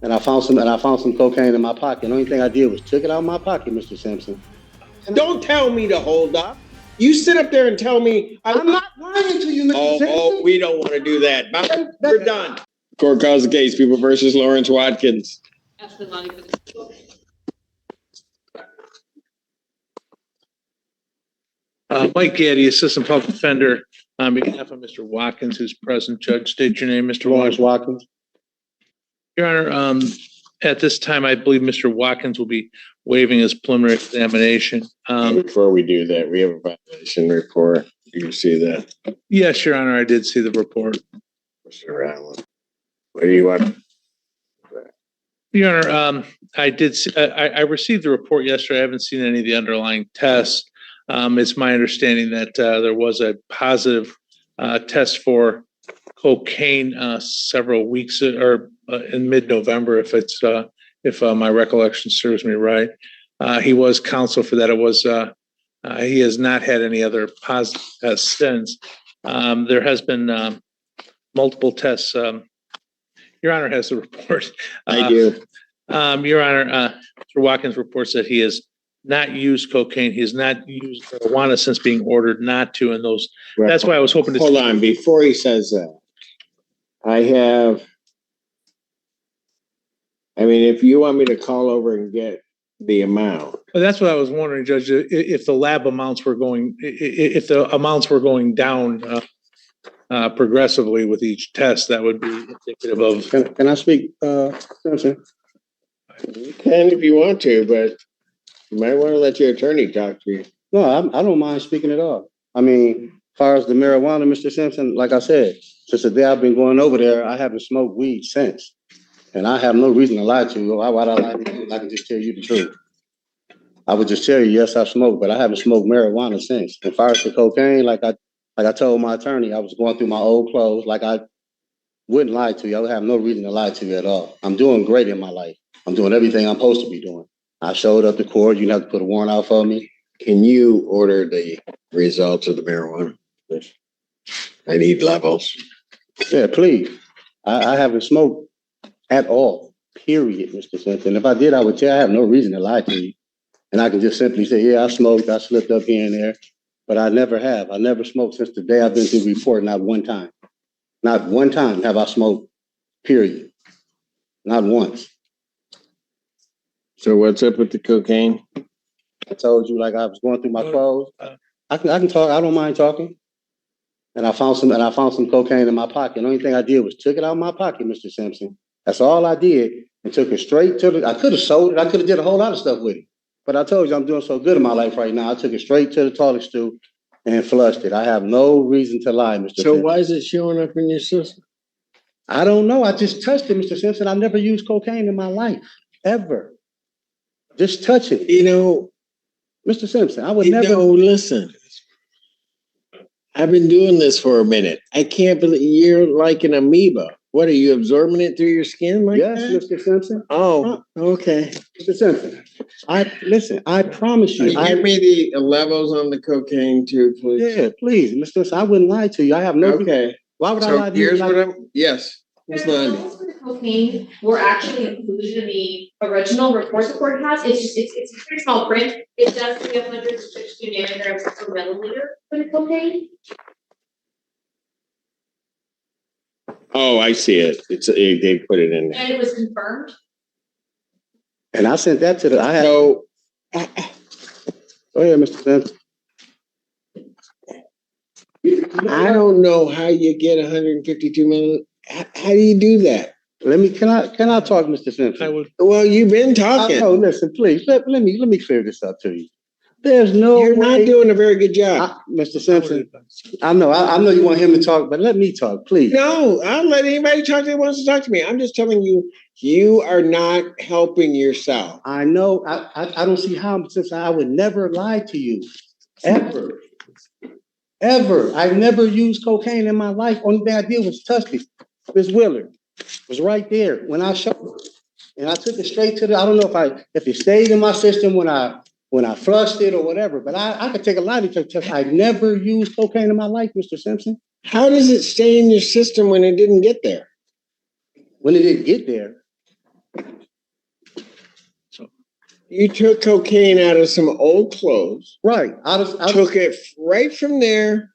And I found some cocaine in my pocket. The only thing I did was took it out of my pocket, Mr. Simpson. Don't tell me to hold up. You sit up there and tell me. I'm not lying to you, Mr. Simpson. Oh, we don't want to do that. We're done. Court calls the case. People versus Lawrence Watkins. Mike Gaddy, Assistant Public Defender, on behalf of Mr. Watkins, who's present. Judge, state your name, Mr. Lawrence Watkins. Your Honor, at this time, I believe Mr. Watkins will be waiving his preliminary examination. Before we do that, we have a violation report. Do you see that? Yes, Your Honor, I did see the report. Mr. Allen, what do you want? Your Honor, I did. I received the report yesterday. I haven't seen any of the underlying tests. It's my understanding that there was a positive test for cocaine several weeks or in mid-November, if my recollection serves me right. He was counseled for that. It was he has not had any other positive tests since. There has been multiple tests. Your Honor has the report. I do. Your Honor, Mr. Watkins reports that he has not used cocaine. He has not used marijuana since being ordered not to. And those, that's why I was hoping to. Hold on, before he says that, if you want me to call over and get the amount. Well, that's what I was wondering, Judge, if the lab amounts were going, if the amounts were going down progressively with each test, that would be indicative of. Can I speak, Simpson? You can if you want to, but you might want to let your attorney talk to you. No, I don't mind speaking at all. I mean, as far as the marijuana, Mr. Simpson, like I said, since the day I've been going over there, I haven't smoked weed since. And I have no reason to lie to you. Why would I lie to you? I can just tell you the truth. I would just tell you, yes, I smoked, but I haven't smoked marijuana since. As far as the cocaine, like I told my attorney, I was going through my old clothes. Like I wouldn't lie to you. I would have no reason to lie to you at all. I'm doing great in my life. I'm doing everything I'm supposed to be doing. I showed up to court. You didn't have to put a warrant out for me. Can you order the results of the marijuana? I need levels. Yeah, please. I haven't smoked at all, period, Mr. Simpson. If I did, I would tell you. I have no reason to lie to you. And I can just simply say, yeah, I smoked. I slipped up here and there. But I never have. I never smoked since the day I've been through the report. Not one time. Not one time have I smoked, period. Not once. So what's up with the cocaine? I told you, like I was going through my clothes. I can talk. I don't mind talking. And I found some cocaine in my pocket. The only thing I did was took it out of my pocket, Mr. Simpson. That's all I did, and took it straight to the. I could have sold it. I could have did a whole lot of stuff with it. But I told you I'm doing so good in my life right now. I took it straight to the toilet stool and flushed it. I have no reason to lie, Mr. So Simpson. why is it showing up in your system? I don't know. I just touched it, Mr. Simpson. I never used cocaine in my life, ever. Just touch it. You know, Mr. Simpson, I would never. No, listen. I've been doing this for a minute. I can't believe you're like an amoeba. What, are you absorbing it through your skin like yes, that? Mr. Simpson. Oh, okay. Mr. Simpson, I promise you. Give me the levels on the cocaine too, please. Yeah, please, Mr. Simpson. I wouldn't lie to you. I have no. Okay. Why would I lie to you? Here's what I'm. Yes. The levels for the cocaine were actually included in the original report the court has. It's a pretty small print. It does say 162 nanograms per milliliter for the cocaine. Oh, I see it. They put it in there. And it was confirmed. And I sent that to the. I had. So, go ahead, Mr. Simpson. I don't know how you get 152 milliliters. How do you do that? Can I talk, Mr. Simpson? I would. Well, you've been talking. Oh, listen, please. Let me clear this up to you. There's no. You're not doing a very good job, Mr. Simpson. I know you want him to talk, but let me talk, please. No, I'll let anybody talk that wants to talk to me. I'm just telling you, you are not helping yourself. I know. I don't see how, since I would never lie to you, ever. I've never used cocaine in my life. Only thing I did was touch it. Miss Willard was right there when I showed her. And I took it straight to the, I don't know if it stayed in my system when I flushed it or whatever, but I could take a lie detector test. I never used cocaine in my life, Mr. Simpson. How does it stay in your system when it didn't get there? When it didn't get there, You took cocaine out of some old clothes, Right. took it right from there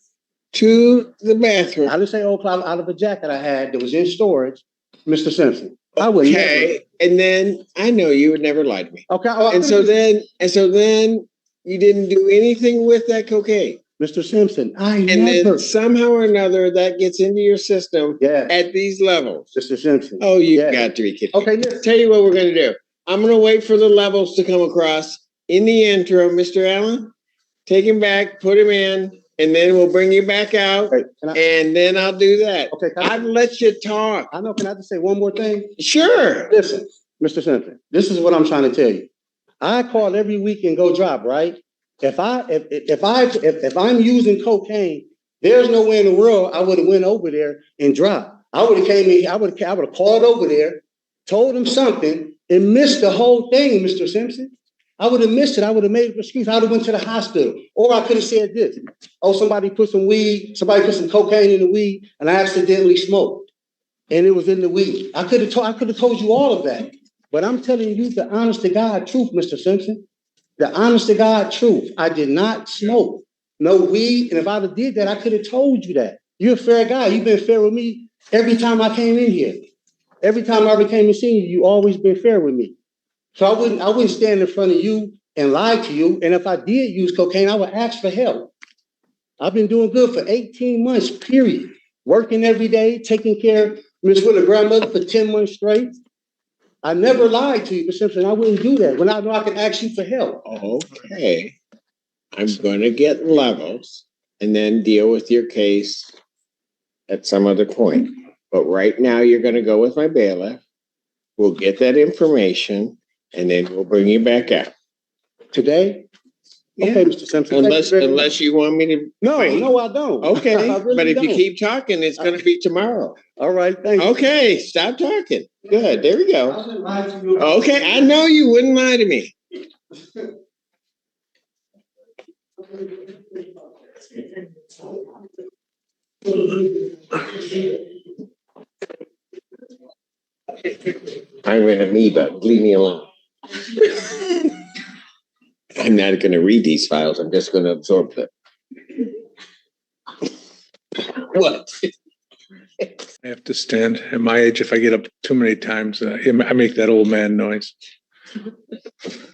to the bathroom. I didn't say old cloud out of a jacket I had that was in storage, Mr. Simpson. I would never. And then I know you would never lie to me. Okay. And so then you didn't do anything with that cocaine. Mr. Simpson, And then somehow or another that gets into your system at these levels. Mr. Simpson. Oh, you got to be kidding. Okay, listen. Tell you what we're going to do. I'm going to wait for the levels to come across. In the interim, Mr. Allen, take him back, put him in, and then we'll bring you back out. Okay, and then I'll do that. Okay. I'd let you talk. I know. Can I just say one more thing? Sure. Listen, Mr. Simpson, this is what I'm trying to tell you. I call every week and go drop, right? If I'm using cocaine, there's no way in the world I would have went over there and dropped. I would have came in. I would have called over there, told him something, and missed the whole thing, Mr. Simpson. I would have missed it. I would have made an excuse. I would have went to the hospital, or I could have said this: "Oh, somebody put some cocaine in the weed, and I accidentally smoked, and it was in the weed." I could have told you all of that, but I'm telling you the honest to God truth, Mr. Simpson. The honest to God truth. I did not smoke no weed. And if I'd have did that, I could have told you that. You're a fair guy. You've been fair with me every time I came in here. Every time I ever came and seen you, you always been fair with me. So I wouldn't stand in front of you and lie to you. And if I did use cocaine, I would ask for help. I've been doing good for 18 months, period. Working every day, taking care of Miss Willa grandmother for 10 months straight. I never lied to you, Mr. Simpson. I wouldn't do that when I know I can ask you for help. Okay. I'm going to get levels and then deal with your case at some other point. But right now, you're going to go with my bailiff. We'll get that information and then we'll bring you back out. Today? Yeah. Okay, Mr. Simpson. Unless you want me to. No, I don't. Okay. I really but if don't. you keep talking, it's going to be tomorrow. All right, thank you. Okay, stop talking. Good. There we go. Okay, I know you wouldn't lie to me. I'm an amoeba. Leave me alone. I'm not going to read these files. I'm just going to absorb them. What? I have to stand. At my age, if I get up too many times, I make that old man noise.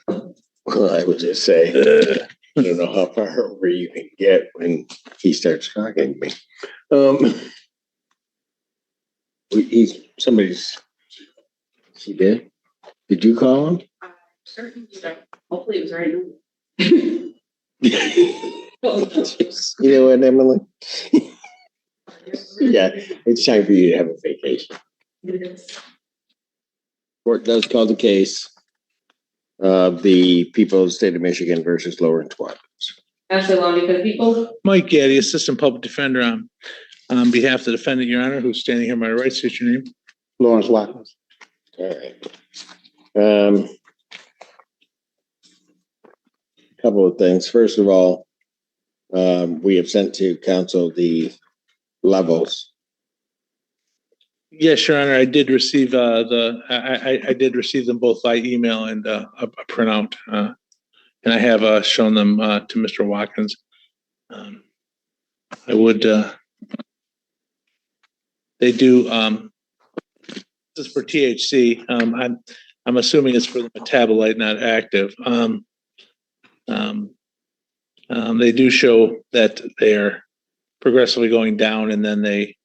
Well, I would just say, I don't know how far over you can get when he starts talking to me. She did? Did you call him? Certain, hopefully it was right. You know what, Emily? Yeah, it's time for you to have a vacation. Court does call the case of the people of the state of Michigan versus Lawrence Watkins. Ashley Lonnie for the people. Mike Gaddy, Assistant Public Defender, on behalf of the defendant, Your Honor, who's standing here on my right. State your name. Lawrence Watkins. All right. Couple of things. First of all, we have sent to counsel the levels. Yes, Your Honor, I did receive I did receive them both by email and a printout, and I have shown them to Mr. Watkins. I would. They do. This is for THC. I'm assuming it's for the metabolite, not active. They do show that they're progressively going down, and then they.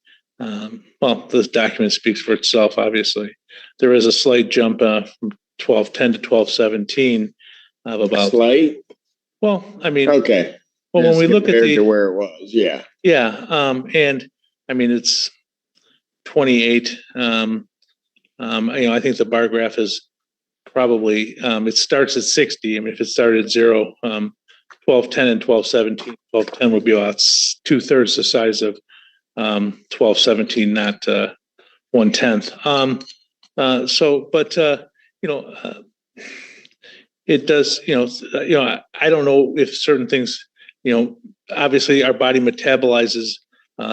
Well, this document speaks for itself. Obviously, there is a slight jump from 1210 to 1217 of about slight. Well, I mean, okay. Well, when we look at to where it was, yeah. And I mean it's 28. I think the bar graph is probably it starts at 60. I mean, if it started at 0, 1210 and 1217, 1210 would be about 2/3 the size of 1217, not 1/10. It does. I don't know if certain things. Obviously, our body metabolizes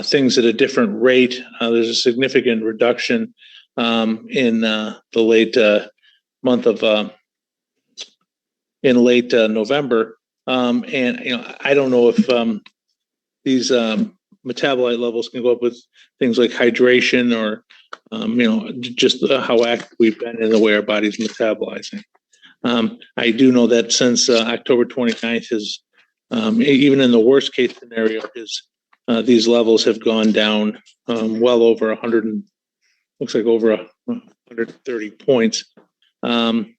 things at a different rate. There's a significant reduction in the late month of in late November. And I don't know if these metabolite levels can go up with things like hydration or just how active we've been in the way our body's metabolizing. I do know that since October 29th, even in the worst case scenario, these levels have gone down well over 100 and looks like over 130 points. I'd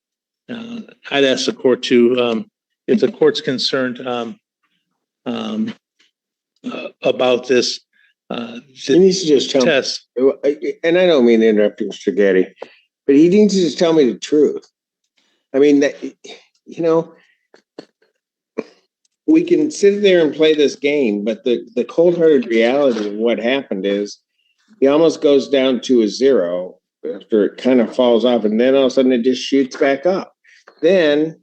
ask the court to, if the court's concerned about this, He needs to just tell test. me, and I don't mean to interrupt you, Mr. Getty, but he needs to just tell me the truth. I mean, that, we can sit there and play this game, but the cold-hearted reality of what happened is he almost goes down to a zero after it kind of falls off, and then all of a sudden it just shoots back up. Then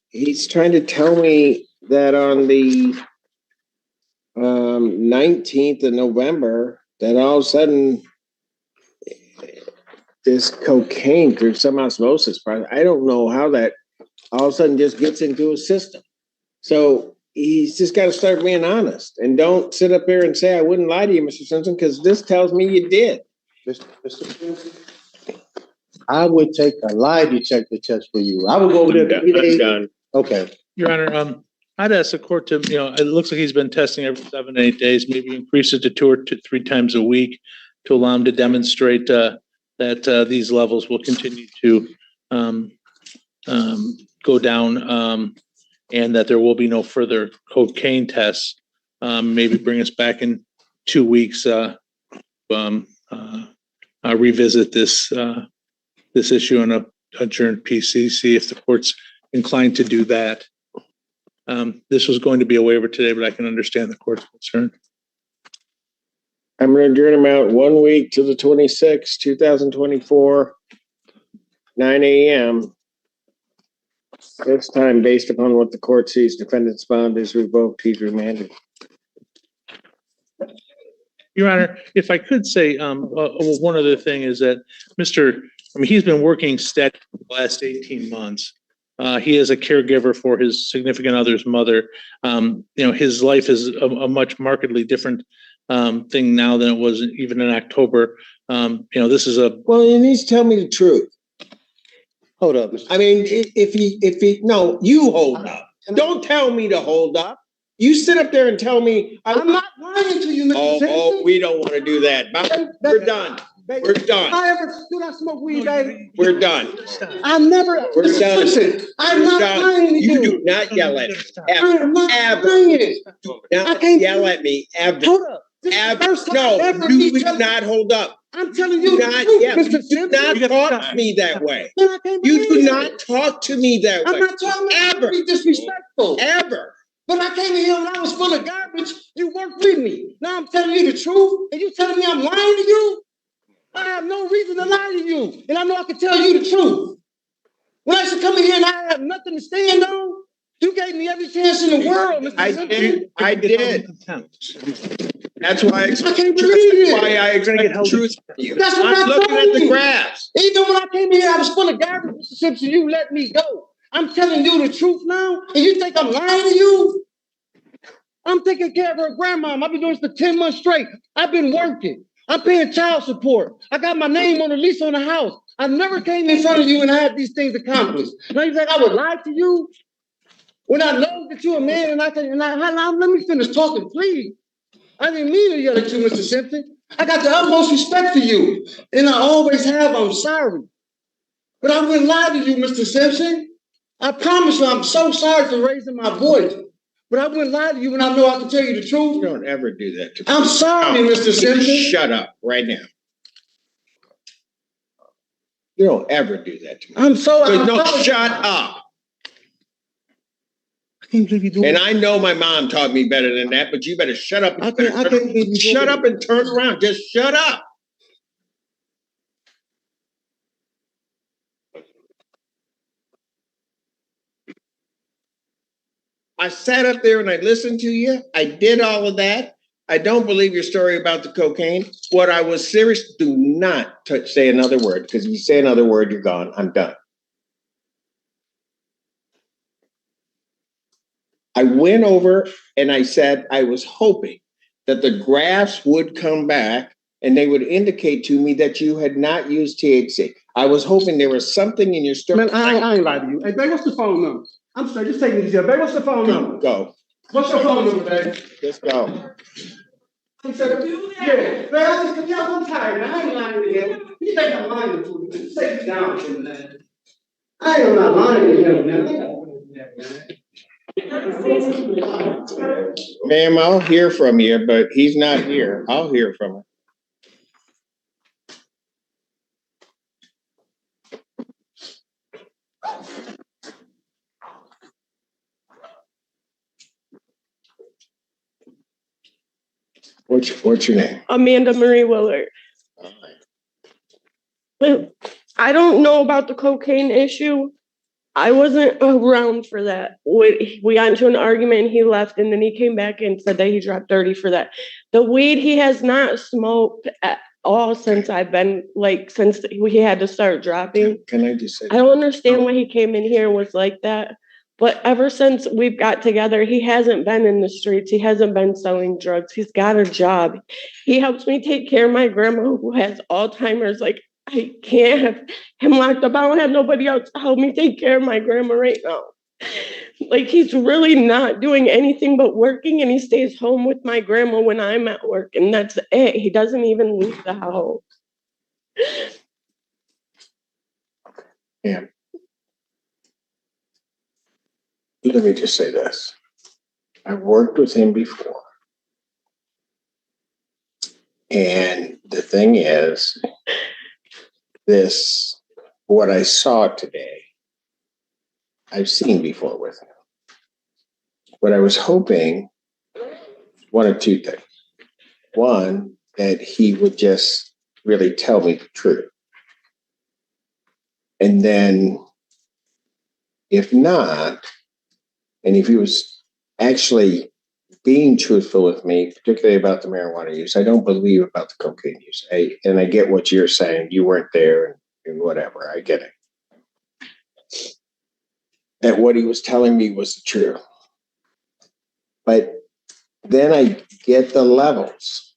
he's trying to tell me that on the 19th of November, that all of a sudden this cocaine through some osmosis process, I don't know how that all of a sudden just gets into his system. So he's just got to start being honest and don't sit up here and say, I wouldn't lie to you, Mr. Simpson, because this tells me you did. Mr. Simpson, I would take a lie detector test for you. I would go over there. I'm done. Okay. Your Honor, I'd ask the court to, it looks like he's been testing every 7 to 8 days, maybe increase it to 2 or 3 times a week to allow him to demonstrate that these levels will continue to go down and that there will be no further cocaine tests. Maybe bring us back in 2 weeks, revisit this issue on a adjourned PC, if the court's inclined to do that. This was going to be a waiver today, but I can understand the court's concern. I'm going to adjourn him out 1 week to the 26th, 2024, 9 a.m. This time, based upon what the court sees, defendant's bond is revoked, he's remanded. Your Honor, if I could say, one other thing is that he's been working steady for the last 18 months. He is a caregiver for his significant other's mother. His life is a much markedly different thing now than it was even in October. This is Well, he needs to tell me the truth. Hold up, Mr. I mean, no, you hold up. Don't tell me to hold up. You sit up there and tell me. I'm not lying to you, Mr. Simpson. Oh, we don't want to do that. We're done. We're done. Do I smoke weed, baby? We're done. I never. We're done. Listen, I'm not lying to you. You do not yell at me. I am not Ever. lying. Do not yell at me. Ever. Hold up. This is the first time I've ever you been do not hold up. I'm telling you Do the not truth, yell. Mr. You do Simpson. not talk to me that way. Man, I can't You believe do it. not talk to me that way. I'm not trying to Ever. be disrespectful. Ever. But I came in here when I was full of garbage. You worked with me. Now I'm telling you the truth, and you telling me I'm lying to you? I have no reason to lie to you, and I know I can tell you the truth. When I used to come in here and I have nothing to stand on, you gave me every chance in the world, Mr. Simpson. I did. That's why I can't believe it. Why I expect the truth from you. That's what I'm I looking told at the you. graphs. Even when I came in here, I was full of garbage, Mr. Simpson. You let me go. I'm telling you the truth now, and you think I'm lying to you? I'm taking care of her grandma. I've been doing this for 10 months straight. I've been working. I'm paying child support. I got my name on the lease on the house. I never came in front of you and I had these things accomplished. Now you think I would lie to you? When I know that you're a man and let me finish talking, please. I didn't mean to yell at you, Mr. Simpson. I got the utmost respect for you, and I always have. I'm sorry. But I wouldn't lie to you, Mr. Simpson. I promise you, I'm so sorry for raising my voice. But I wouldn't lie to you when I know I can tell you the truth. Don't ever do that to me. I'm sorry, Mr. Simpson. Shut up right now. You don't ever do that to me. I'm so. No, shut up. I can't believe you do And it. I know my mom taught me better than that, but you better shut up. I can't believe you do Shut it. up and turn around. Just shut up. I sat up there and I listened to you. I did all of that. I don't believe your story about the cocaine. What I was serious, do not say another word, because if you say another word, you're gone. I'm done. I went over and I said, I was hoping that the graphs would come back and they would indicate to me that you had not used THC. I was hoping there was something in your story. Man, I ain't lying to you. Hey, babe, what's the phone number? I'm sorry, just take me to jail. Babe, what's the phone number? Go. What's your phone number, babe? Just go. He said, yeah, man, I'm tired, man. I ain't lying to him. You think I'm lying to you? Just take me down to him, man. I am not lying to him, man. Ma'am, I'll hear from you, but he's not here. I'll hear from him. What's your name? Amanda Marie Willard. I don't know about the cocaine issue. I wasn't around for that. We got into an argument and he left, and then he came back and said that he dropped 30 for that. The weed he has not smoked at all since I've been, like, since he had to start dropping. Can I just say? I don't understand why he came in here and was like that. But ever since we've got together, he hasn't been in the streets. He hasn't been selling drugs. He's got a job. He helps me take care of my grandma who has Alzheimer's. Like, I can't have him locked up. I don't have nobody else to help me take care of my grandma right now. Like, he's really not doing anything but working, and he stays home with my grandma when I'm at work, and that's it. He doesn't even leave the house. Yeah. Let me just say this. I've worked with him before. And the thing is, what I saw today, I've seen before with him. But I was hoping one of two things. One, that he would just really tell me the truth. And then, if not, and if he was actually being truthful with me, particularly about the marijuana use, I don't believe about the cocaine use. And I get what you're saying. You weren't there and whatever. I get it. That what he was telling me was the truth. But then I get the levels.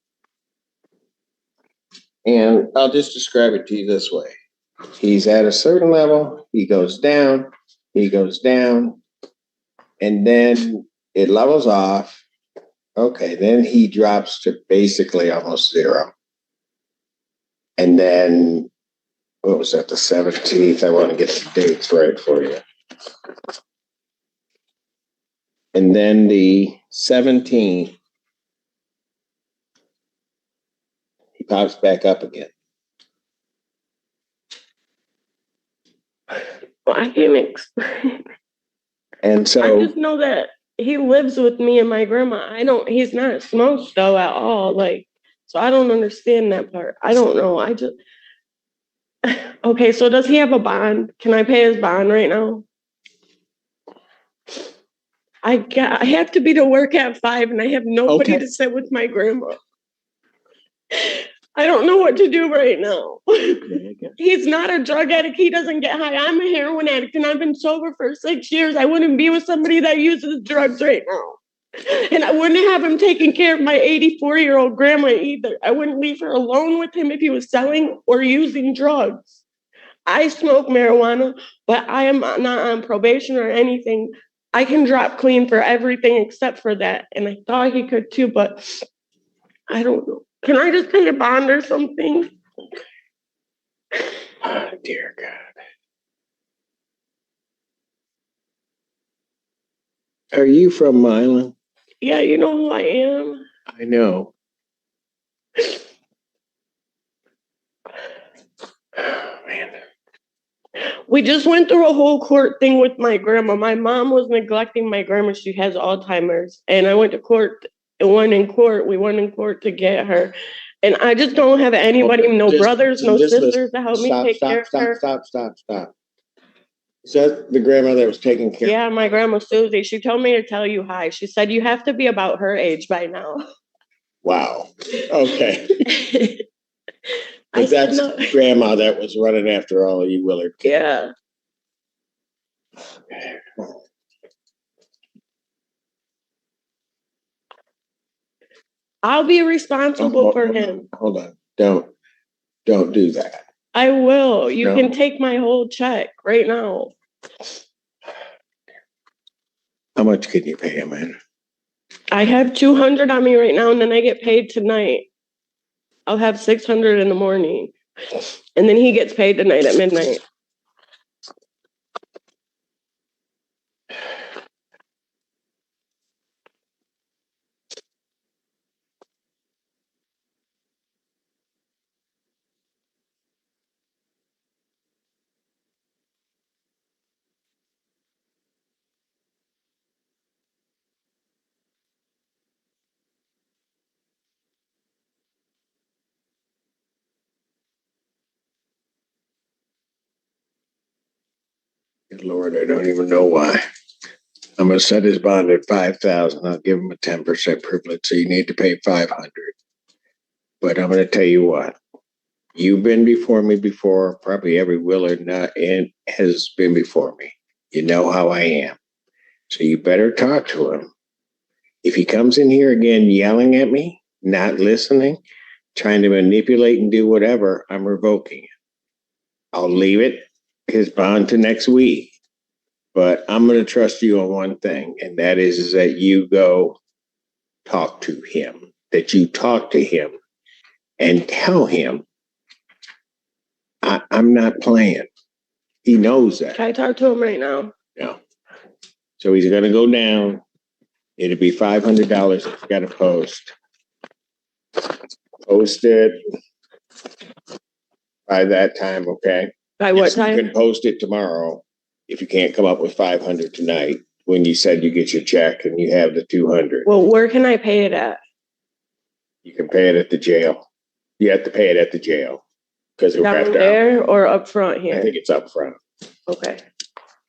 And I'll just describe it to you this way. He's at a certain level. He goes down. And then it levels off. Okay, then he drops to basically almost zero. And then, what was that, the 17th? I want to get the dates right for you. And then the 17th, he pops back up again. Well, I can't explain. And so I just know that he lives with me and my grandma. He's not smoked though at all. Like, so I don't understand that part. I don't know. Okay, so does he have a bond? Can I pay his bond right now? I have to be to work at 5 and I have nobody to sit with my grandma. I don't know what to do right now. He's not a drug addict. He doesn't get high. I'm a heroin addict and I've been sober for 6 years. I wouldn't be with somebody that uses drugs right now. And I wouldn't have him taking care of my 84-year-old grandma either. I wouldn't leave her alone with him if he was selling or using drugs. I smoke marijuana, but I am not on probation or anything. I can drop clean for everything except for that. And I thought he could too, but I don't know. Can I just pay a bond or something? oh, dear God. Are you from Milan? Yeah, you know who I am. I know. Oh, man. We just went through a whole court thing with my grandma. My mom was neglecting my grandma. She has Alzheimer's. And I went to court and won in court. We won in court to get her. And I just don't have anybody, no brothers, no sisters to help me take care of her. Stop. Is that the grandma that was taking care? Yeah, my grandma Susie. She told me to tell you hi. She said you have to be about her age by now. Wow. Okay. I But said that's no. grandma that was running after all of you Willard kids. Yeah. Okay. I'll be responsible for him. Hold on. Don't do that. I will. You No. can take my whole check right now. How much can you pay him, man? I have 200 on me right now, and then I get paid tonight. I'll have 600 in the morning, and then he gets paid tonight at midnight. Good Lord, I don't even know why. I'm gonna set his bond at 5,000. I'll give him a 10% privilege, so you need to pay 500. But I'm gonna tell you what. You've been before me before. Probably every Willard and has been before me. You know how I am. So you better talk to him. If he comes in here again yelling at me, not listening, trying to manipulate and do whatever, I'm revoking it. I'll leave it, his bond, to next week. But I'm going to trust you on one thing, and that is that you go talk to him, that you talk to him and tell him, I'm not playing. He knows that. Can I talk to him right now? No. So he's going to go down. It'll be $500 if you got to post. Post it by that time, okay? By what Yes, time? you can post it tomorrow if you can't come up with 500 tonight when you said you get your check and you have the 200. Well, where can I pay it at? You can pay it at the jail. You have to pay it at the jail because it Down there or up front I here? think it's up front. Okay.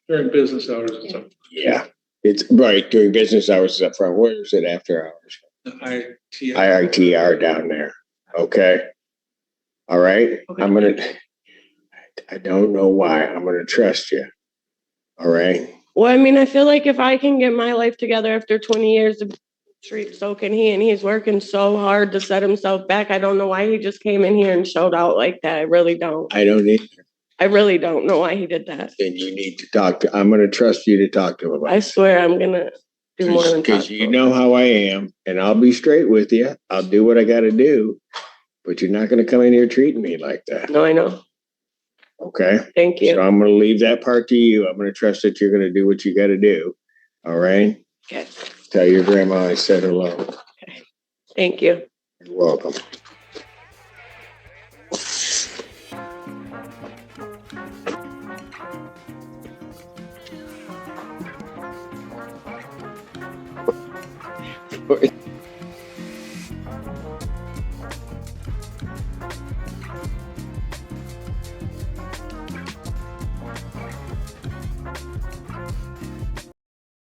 During business hours and stuff. Yeah, it's right during business hours. It's up front. Where is it after hours? IITR down there. Okay. All right. Okay. I don't know why. I'm gonna trust you. All right. Well, I mean, I feel like if I can get my life together after 20 years of street, so can he. And he's working so hard to set himself back. I don't know why he just came in here and showed out like that. I really don't. I don't either. I really don't know why he did that. Then you need to talk to. I'm gonna trust you to talk to him about I swear I'm gonna do more than talk because to you him. know how I am, and I'll be straight with you. I'll do what I got to do, but you're not gonna come in here treating me like that. No, I know. Okay. Thank you. So I'm going to leave that part to you. I'm going to trust that you're going to do what you got to do. All right. Okay. Tell your grandma I said hello. Okay. Thank you. You're welcome.